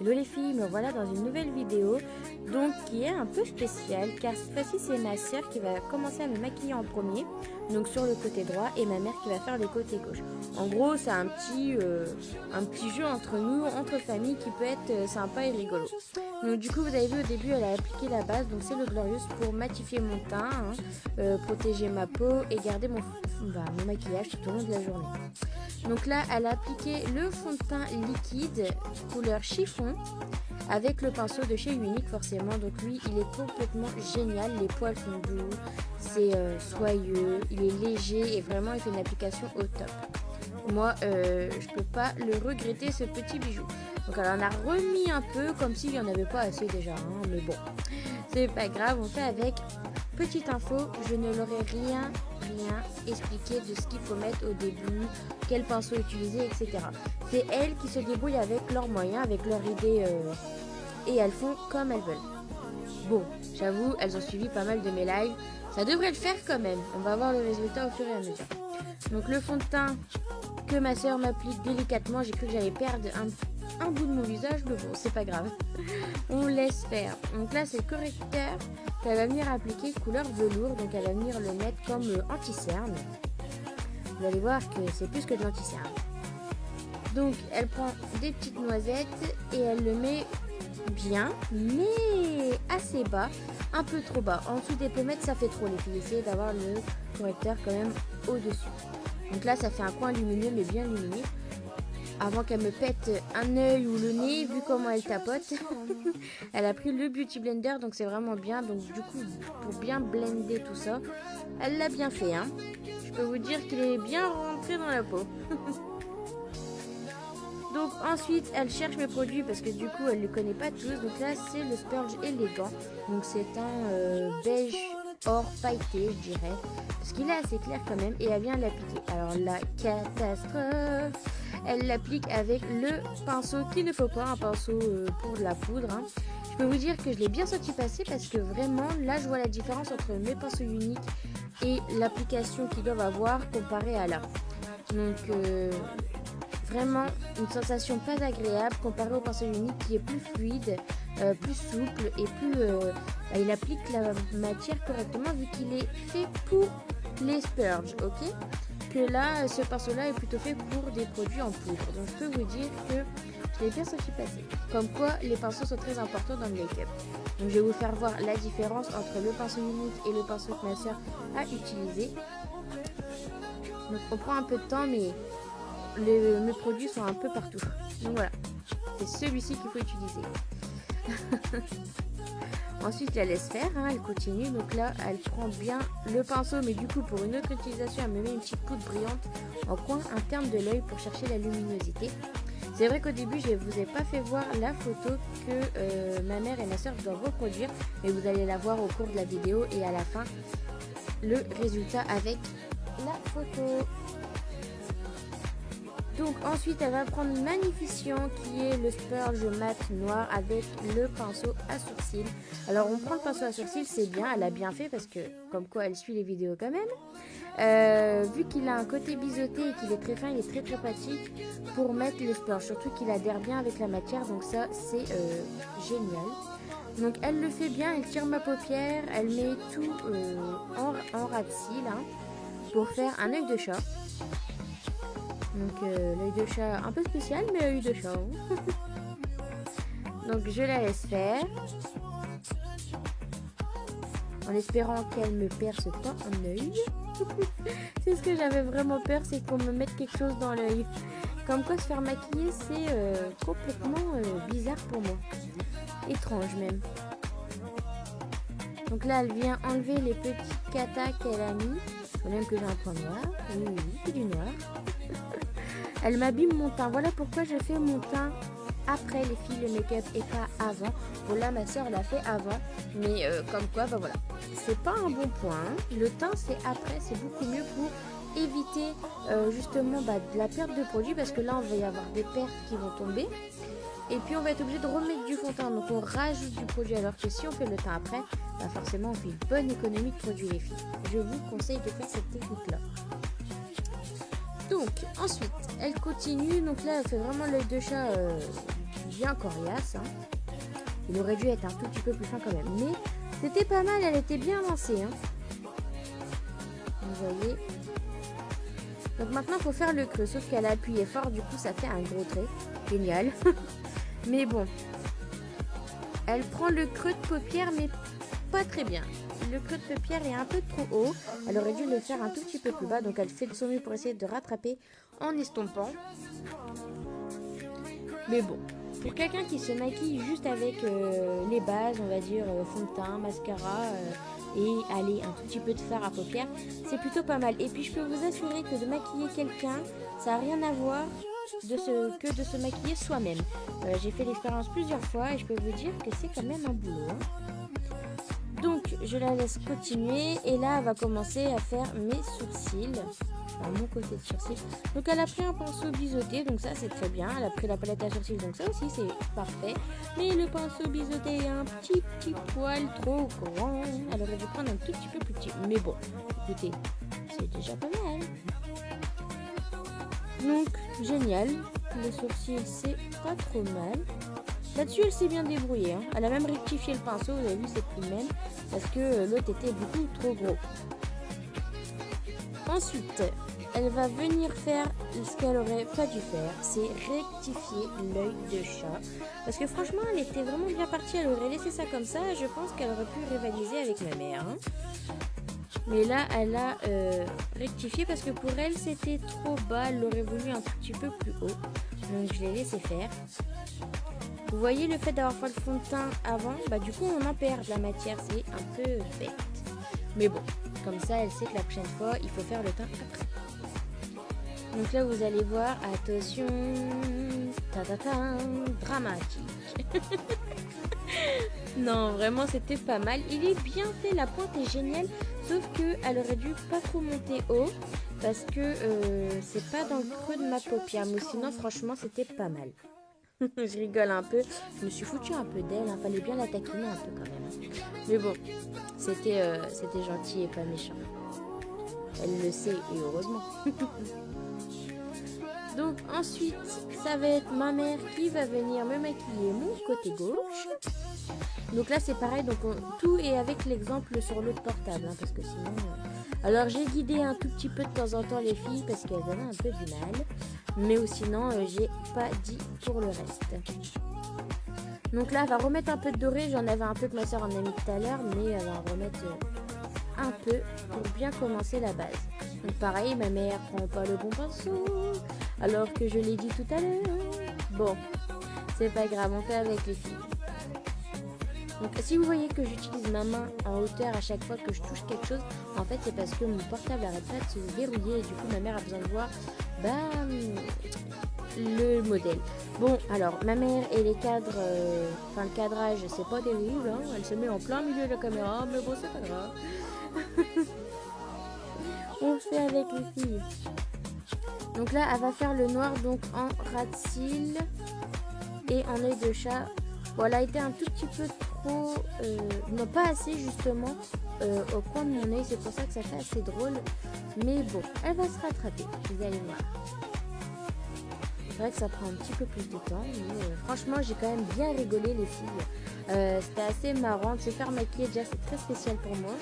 Hello les filles, me voilà dans une nouvelle vidéo donc qui est un peu spéciale car cette fois-ci c'est ma soeur qui va commencer à me maquiller en premier, donc sur le côté droit, et ma mère qui va faire le côté gauche. En gros c'est un petit jeu entre nous, entre familles, qui peut être sympa et rigolo. Donc du coup vous avez vu au début elle a appliqué la base, donc c'est le Glorious pour matifier mon teint, protéger ma peau et garder mon maquillage tout au long de la journée. Donc là, elle a appliqué le fond de teint liquide couleur chiffon avec le pinceau de chez Unique forcément. Donc lui, il est complètement génial. Les poils sont doux, c'est soyeux, il est léger et vraiment il fait une application au top. Moi, je peux pas le regretter, ce petit bijou. Donc elle en a remis un peu comme s'il n'y en avait pas assez déjà, hein, mais bon, c'est pas grave, on fait avec. Petite info, je ne leur ai rien expliqué de ce qu'il faut mettre au début, quel pinceau utiliser, etc. C'est elles qui se débrouillent avec leurs moyens, avec leurs idées, et elles font comme elles veulent. Bon, j'avoue, elles ont suivi pas mal de mes lives, ça devrait le faire quand même. On va voir le résultat au fur et à mesure. Donc le fond de teint que ma soeur m'applique délicatement, j'ai cru que j'allais perdre un bout de mon visage, mais bon, c'est pas grave. On laisse faire. Donc là, c'est le correcteur qu'elle va venir appliquer couleur velours. Donc elle va venir le mettre comme anti-cerne. Vous allez voir que c'est plus que de l'anti-cerne. Donc elle prend des petites noisettes et elle le met bien, mais assez bas, un peu trop bas. En dessous des pommettes, ça fait trop les filles. Essayez d'avoir le correcteur quand même au-dessus. Donc là, ça fait un coin lumineux, mais bien lumineux. Avant qu'elle me pète un œil ou le nez, vu comment elle tapote. Elle a pris le Beauty Blender, donc c'est vraiment bien. Donc du coup, pour bien blender tout ça, elle l'a bien fait, hein. Je peux vous dire qu'il est bien rentré dans la peau. Donc ensuite, elle cherche mes produits parce que du coup, elle ne les connaît pas tous. Donc là, c'est le Spurge élégant. Donc c'est un beige or pailleté, je dirais. Parce qu'il est assez clair quand même. Et elle vient l'appliquer. Alors la catastrophe. Elle l'applique avec le pinceau qu'il ne faut pas, un pinceau pour de la poudre, hein. Je peux vous dire que je l'ai bien senti passer parce que vraiment, là, je vois la différence entre mes pinceaux uniques et l'application qu'ils doivent avoir comparé à là. Donc, vraiment, une sensation pas agréable comparé au pinceau unique qui est plus fluide, plus souple et plus... il applique la matière correctement vu qu'il est fait pour les spurges, ok ? Que là, ce pinceau-là est plutôt fait pour des produits en poudre. Donc je peux vous dire que je l'ai bien senti passer. Comme quoi, les pinceaux sont très importants dans le make-up. Donc je vais vous faire voir la différence entre le pinceau unique et le pinceau que ma soeur a utilisé. Donc on prend un peu de temps, mais mes produits sont un peu partout. Donc voilà, c'est celui-ci qu'il faut utiliser. Ensuite, je la laisse faire, hein, elle continue. Donc là, elle prend bien le pinceau, mais du coup, pour une autre utilisation, elle me met une petite poudre brillante en coin interne de l'œil pour chercher la luminosité. C'est vrai qu'au début, je ne vous ai pas fait voir la photo que ma mère et ma soeur doivent reproduire, mais vous allez la voir au cours de la vidéo et à la fin, le résultat avec la photo. Donc ensuite elle va prendre Magnification qui est le Spurge mat noir avec le pinceau à sourcils. Alors on prend le pinceau à sourcils, c'est bien, elle a bien fait parce que comme quoi elle suit les vidéos quand même. Vu qu'il a un côté biseauté et qu'il est très fin, il est très pratique pour mettre le Spurge. Surtout qu'il adhère bien avec la matière, donc ça c'est génial. Donc elle le fait bien, elle tire ma paupière, elle met tout en ras de cils, hein, pour faire un œil de chat. Donc l'œil de chat un peu spécial, mais œil de chat. Donc je la laisse faire. En espérant qu'elle me perce pas un œil. C'est ce que j'avais vraiment peur, c'est qu'on me mette quelque chose dans l'œil. Comme quoi se faire maquiller, c'est complètement bizarre pour moi. Étrange même. Donc là, elle vient enlever les petits catas qu'elle a mis. Même que j'ai un point noir. Oui, c'est du noir. Elle m'abîme mon teint. Voilà pourquoi je fais mon teint après les filles, le make-up, et pas avant. Bon là, ma soeur l'a fait avant. Mais comme quoi, bah voilà. C'est pas un bon point, hein. Le teint, c'est après. C'est beaucoup mieux pour éviter justement de la perte de produit. Parce que là, on va y avoir des pertes qui vont tomber. Et puis, on va être obligé de remettre du fond de teint. Donc, on rajoute du produit. Alors que si on fait le teint après, bah forcément, on fait une bonne économie de produit, les filles. Je vous conseille de faire cette technique-là. Donc ensuite elle continue, donc là elle fait vraiment l'œil de chat bien bien coriace. Hein. Il aurait dû être un tout petit peu plus fin quand même. Mais c'était pas mal, elle était bien lancée. Hein. Vous voyez. Donc maintenant, il faut faire le creux. Sauf qu'elle a appuyé fort, du coup, ça fait un gros trait. Génial. Mais bon. Elle prend le creux de paupière, mais pas très bien. Le creux de paupière est un peu trop haut. Elle aurait dû le faire un tout petit peu plus bas. Donc elle fait de son mieux pour essayer de rattraper en estompant. Mais bon, pour quelqu'un qui se maquille juste avec les bases, on va dire fond de teint, mascara et allez, un tout petit peu de fard à paupières, c'est plutôt pas mal. Et puis je peux vous assurer que de maquiller quelqu'un, ça n'a rien à voir que de se maquiller soi-même. J'ai fait l'expérience plusieurs fois et je peux vous dire que c'est quand même un boulot. Hein. Donc je la laisse continuer et là elle va commencer à faire mes sourcils. Enfin, mon côté de sourcil. Donc elle a pris un pinceau biseauté, donc ça c'est très bien. Elle a pris la palette à sourcils, donc ça aussi c'est parfait. Mais le pinceau biseauté est un petit poil trop grand. Elle aurait dû prendre un tout petit peu plus petit. Mais bon, écoutez, c'est déjà pas mal. Donc génial, les sourcils c'est pas trop mal. Là-dessus, elle s'est bien débrouillée. Hein. Elle a même rectifié le pinceau. Vous avez vu, c'est plus le même. Parce que l'autre était beaucoup trop gros. Ensuite, elle va venir faire ce qu'elle aurait pas dû faire. C'est rectifier l'œil de chat. Parce que franchement, elle était vraiment bien partie. Elle aurait laissé ça comme ça. Je pense qu'elle aurait pu rivaliser avec ma mère. Hein. Mais là, elle a rectifié parce que pour elle, c'était trop bas. Elle l'aurait voulu un tout petit peu plus haut. Donc, je l'ai laissé faire. Vous voyez le fait d'avoir fait le fond de teint avant, bah du coup on en perd de la matière, c'est un peu bête. Mais bon, comme ça elle sait que la prochaine fois il faut faire le teint après. Donc là vous allez voir, attention, dramatique. Non vraiment c'était pas mal, il est bien fait, la pointe est géniale, sauf que elle aurait dû pas trop monter haut, parce que c'est pas dans le creux de ma paupière, mais sinon franchement c'était pas mal. Je rigole un peu. Je me suis foutu un peu d'elle. Hein. Fallait bien la taquiner un peu quand même. Mais bon, c'était gentil et pas méchant. Elle le sait et heureusement. Donc ensuite, ça va être ma mère qui va venir me maquiller mon côté gauche. Donc là c'est pareil. Donc tout est avec l'exemple sur l'autre portable. Hein, parce que sinon... Alors j'ai guidé un tout petit peu de temps en temps les filles parce qu'elles avaient un peu du mal. Mais sinon, j'ai pas dit pour le reste. Donc là, elle va remettre un peu de doré. J'en avais un peu que ma soeur en a mis tout à l'heure. Mais elle va en remettre un peu pour bien commencer la base. Donc pareil, ma mère prend pas le bon pinceau. Alors que je l'ai dit tout à l'heure. Bon, c'est pas grave, on fait avec les filles. Donc si vous voyez que j'utilise ma main en hauteur à chaque fois que je touche quelque chose, en fait c'est parce que mon portable n'arrête pas de se verrouiller et du coup ma mère a besoin de voir le modèle. Bon alors ma mère et les cadres, enfin le cadrage c'est pas terrible, hein, elle se met en plein milieu de la caméra, mais bon c'est pas grave. On fait avec les filles. Donc là elle va faire le noir donc en ras de cils et en œil de chat. Bon, elle a été un tout petit peu trop, non pas assez justement au coin de mon œil, c'est pour ça que ça fait assez drôle. Mais bon, elle va se rattraper, vous allez voir. C'est vrai que ça prend un petit peu plus de temps, mais franchement j'ai quand même bien rigolé les filles. C'était assez marrant de se faire maquiller, déjà c'est très spécial pour moi.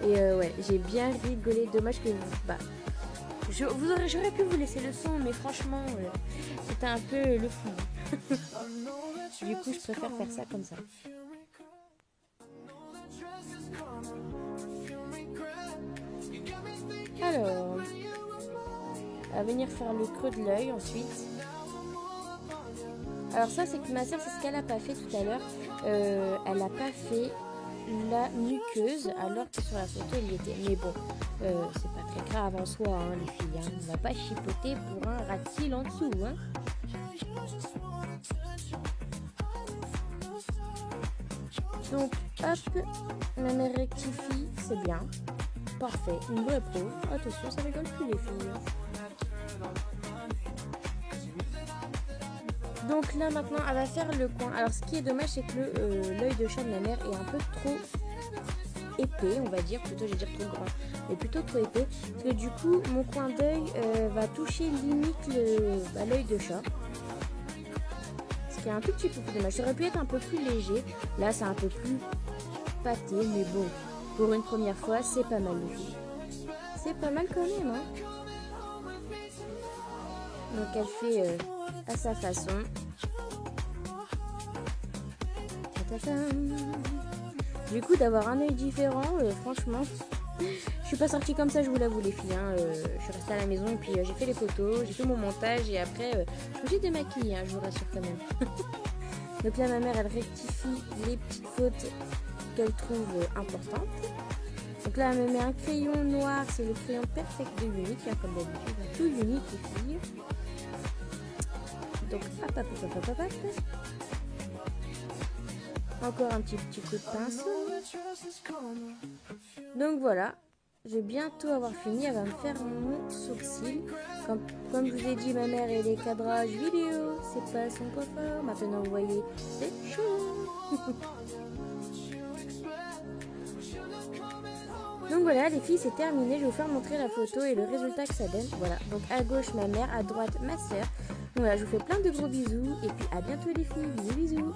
Et ouais, j'ai bien rigolé, dommage que j'aurais pu vous laisser le son, mais franchement c'était un peu le fou. Du coup, je préfère faire ça comme ça. Alors, à venir faire le creux de l'œil ensuite. Alors ça, c'est que ma soeur, c'est ce qu'elle n'a pas fait tout à l'heure. Elle n'a pas fait la muqueuse, alors que sur la photo, elle y était. Mais bon, c'est pas très grave en soi, hein, les filles. Hein. On va pas chipoter pour un ras de cils en dessous. Hein. Donc, hop, ma mère rectifie, c'est bien. Parfait, une vraie pro. Attention, ça rigole plus les filles. Donc là, maintenant, elle va faire le coin. Alors, ce qui est dommage, c'est que l'œil de chat de ma mère est un peu trop épais, on va dire. Plutôt, je vais dire trop grand, mais plutôt trop épais. Parce que du coup, mon coin d'œil va toucher limite l'œil de chat. Ce qui est un tout petit peu plus dommage. Ça aurait pu être un peu plus léger. Là, c'est un peu plus pâté, mais bon, pour une première fois, c'est pas mal les filles. C'est pas mal quand même, hein. Donc elle fait à sa façon. Du coup, d'avoir un œil différent, franchement, je suis pas sortie comme ça, je vous l'avoue les filles. Hein. Je suis restée à la maison et puis j'ai fait les photos, j'ai fait mon montage et après je me suis démaquillée, hein, je vous rassure quand même. Donc là, ma mère, elle rectifie les petites fautes qu'elle trouve importantes. Donc là, elle me met un crayon noir, c'est le crayon Perfect de Unique, hein, comme d'habitude, tout Unique les filles. Donc hop. Encore un petit coup de pinceau. Donc voilà, je vais bientôt avoir fini. Elle va me faire mon sourcil. Comme je vous ai dit, ma mère et les cadrages vidéo, c'est pas son point fort. Maintenant vous voyez, c'est chaud. Donc voilà les filles, c'est terminé. Je vais vous faire montrer la photo et le résultat que ça donne. Voilà, donc à gauche ma mère, à droite ma soeur. Donc voilà, je vous fais plein de gros bisous et puis à bientôt les filles, bisous bisous.